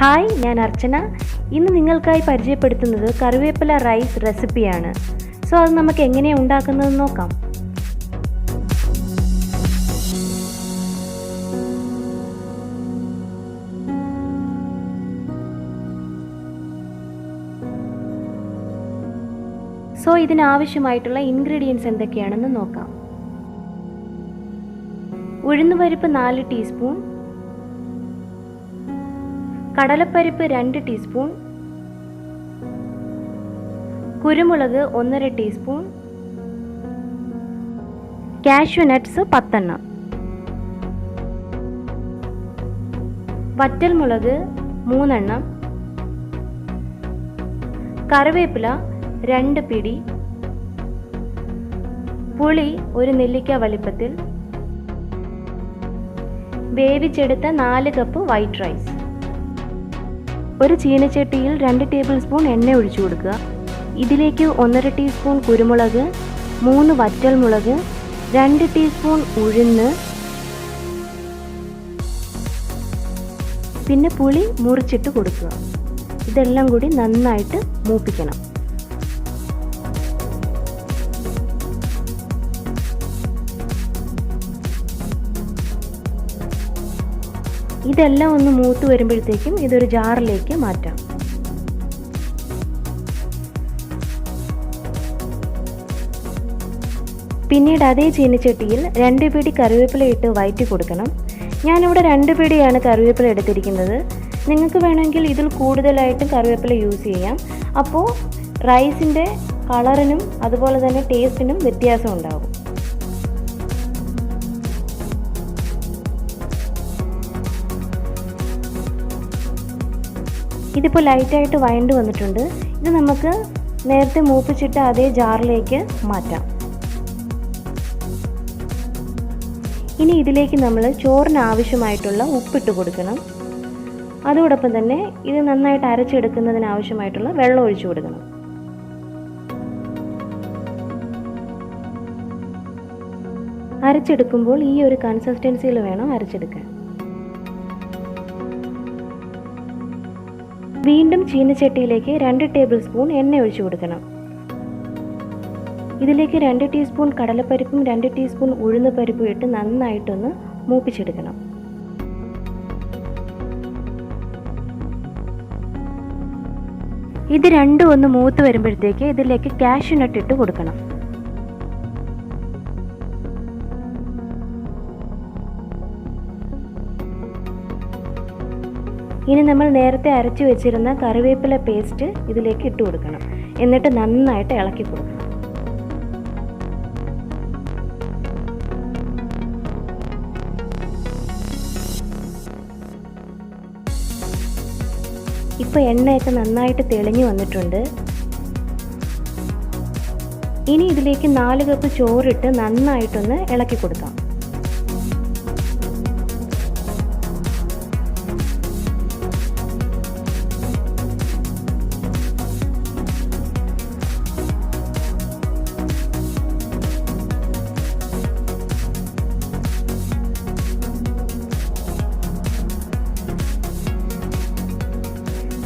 Hi, ഞാൻ അർച്ചന. ഇന്ന് നിങ്ങൾക്കായി പരിചയപ്പെടുത്തുന്നത് കറിവേപ്പില റൈസ് റെസിപ്പിയാണ്. സോ അത് നമുക്ക് എങ്ങനെയാണ് ഉണ്ടാക്കുന്നതെന്ന് നോക്കാം. സോ ഇതിനാവശ്യമായിട്ടുള്ള ഇൻഗ്രീഡിയൻസ് എന്തൊക്കെയാണെന്ന് നോക്കാം. ഉഴുന്നുപരിപ്പ് 4 ടീസ്പൂൺ, കടലപ്പരിപ്പ് 2 ടീസ്പൂൺ, കുരുമുളക് 1.5 ടീസ്പൂൺ, കാഷ്യൂ നട്ട്സ് 10 എണ്ണം, വറ്റൽമുളക് 3 എണ്ണം, കറിവേപ്പില 2 പിടി, പുളി 1 നെല്ലിക്ക വലിപ്പത്തിൽ, വേവിച്ചെടുത്ത 4 കപ്പ് വൈറ്റ് റൈസ്. ഒരു ചീനച്ചട്ടിയിൽ 2 ടേബിൾ സ്പൂൺ എണ്ണ ഒഴിച്ചു കൊടുക്കുക. ഇതിലേക്ക് 1.5 ടീസ്പൂൺ കുരുമുളക്, 3 വറ്റൽമുളക്, 2 ടീസ്പൂൺ ഉഴുന്ന്, പിന്നെ പുളി മുറിച്ചിട്ട് കൊടുക്കുക. ഇതെല്ലാം കൂടി നന്നായിട്ട് മൂപ്പിക്കണം. ഇതെല്ലാം ഒന്ന് മൂത്ത് വരുമ്പോഴത്തേക്കും ഇതൊരു ജാറിലേക്ക് മാറ്റാം. പിന്നീട് അതേ ചീനച്ചട്ടിയിൽ 2 പിടി കറിവേപ്പില ഇട്ട് വഴറ്റി കൊടുക്കണം. ഞാനിവിടെ 2 പിടിയാണ് കറിവേപ്പില എടുത്തിരിക്കുന്നത്. നിങ്ങൾക്ക് വേണമെങ്കിൽ ഇതിൽ കൂടുതലായിട്ടും കറിവേപ്പില യൂസ് ചെയ്യാം. അപ്പോൾ റൈസിൻ്റെ കളറിനും അതുപോലെ തന്നെ ടേസ്റ്റിനും വ്യത്യാസം ഉണ്ടാകും. ഇതിപ്പോൾ ലൈറ്റായിട്ട് വഴണ്ട് വന്നിട്ടുണ്ട്. ഇത് നമുക്ക് നേരത്തെ മൂപ്പിച്ചിട്ട് അതേ ജാറിലേക്ക് മാറ്റാം. ഇനി ഇതിലേക്ക് നമ്മൾ ചോറിന് ആവശ്യമായിട്ടുള്ള ഉപ്പിട്ട് കൊടുക്കണം. അതോടൊപ്പം തന്നെ ഇത് നന്നായിട്ട് അരച്ചെടുക്കുന്നതിന് ആവശ്യമായിട്ടുള്ള വെള്ളം ഒഴിച്ചു കൊടുക്കണം. അരച്ചെടുക്കുമ്പോൾ ഈ ഒരു കൺസിസ്റ്റൻസിയിൽ വേണം അരച്ചെടുക്കാൻ. വീണ്ടും ചീനച്ചട്ടിയിലേക്ക് 2 ടേബിൾ സ്പൂൺ എണ്ണ ഒഴിച്ചു കൊടുക്കണം. ഇതിലേക്ക് 2 ടീസ്പൂൺ കടലപ്പരിപ്പും 2 ടീസ്പൂൺ ഉഴുന്ന് പരിപ്പും ഇട്ട് നന്നായിട്ടൊന്ന് മൂപ്പിച്ചെടുക്കണം. ഇത് രണ്ടും ഒന്ന് മൂത്ത് വരുമ്പോഴത്തേക്ക് ഇതിലേക്ക് കാഷ്യൂ നട്ട് ഇട്ട് കൊടുക്കണം. ഇനി നമ്മൾ നേരത്തെ അരച്ചു വെച്ചിരുന്ന കറിവേപ്പില പേസ്റ്റ് ഇതിലേക്ക് ഇട്ട് കൊടുക്കണം. എന്നിട്ട് നന്നായിട്ട് ഇളക്കി കൊടുക്കണം. ഇപ്പോൾ എണ്ണയൊക്കെ നന്നായിട്ട് തെളിഞ്ഞു വന്നിട്ടുണ്ട്. ഇനി ഇതിലേക്ക് 4 കപ്പ് ചോറിട്ട് നന്നായിട്ടൊന്ന് ഇളക്കി കൊടുക്കാം.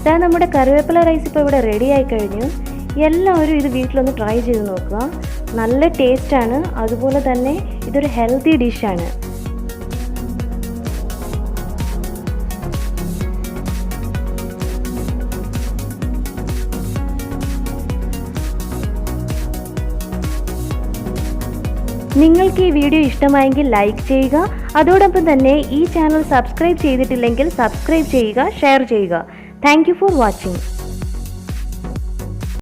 ഇതാ നമ്മുടെ കറിവേപ്പില റൈസ് ഇപ്പോൾ ഇവിടെ റെഡി ആയി കഴിഞ്ഞു. എല്ലാവരും ഇത് വീട്ടിലൊന്ന് ട്രൈ ചെയ്ത് നോക്കുക. നല്ല ടേസ്റ്റാണ്. അതുപോലെ തന്നെ ഇതൊരു ഹെൽത്തി ഡിഷാണ്. നിങ്ങൾക്ക് ഈ വീഡിയോ ഇഷ്ടമായെങ്കിൽ ലൈക്ക് ചെയ്യുക. അതോടൊപ്പം തന്നെ ഈ ചാനൽ സബ്സ്ക്രൈബ് ചെയ്തിട്ടില്ലെങ്കിൽ സബ്സ്ക്രൈബ് ചെയ്യുക, ഷെയർ ചെയ്യുക. Thank you for watching.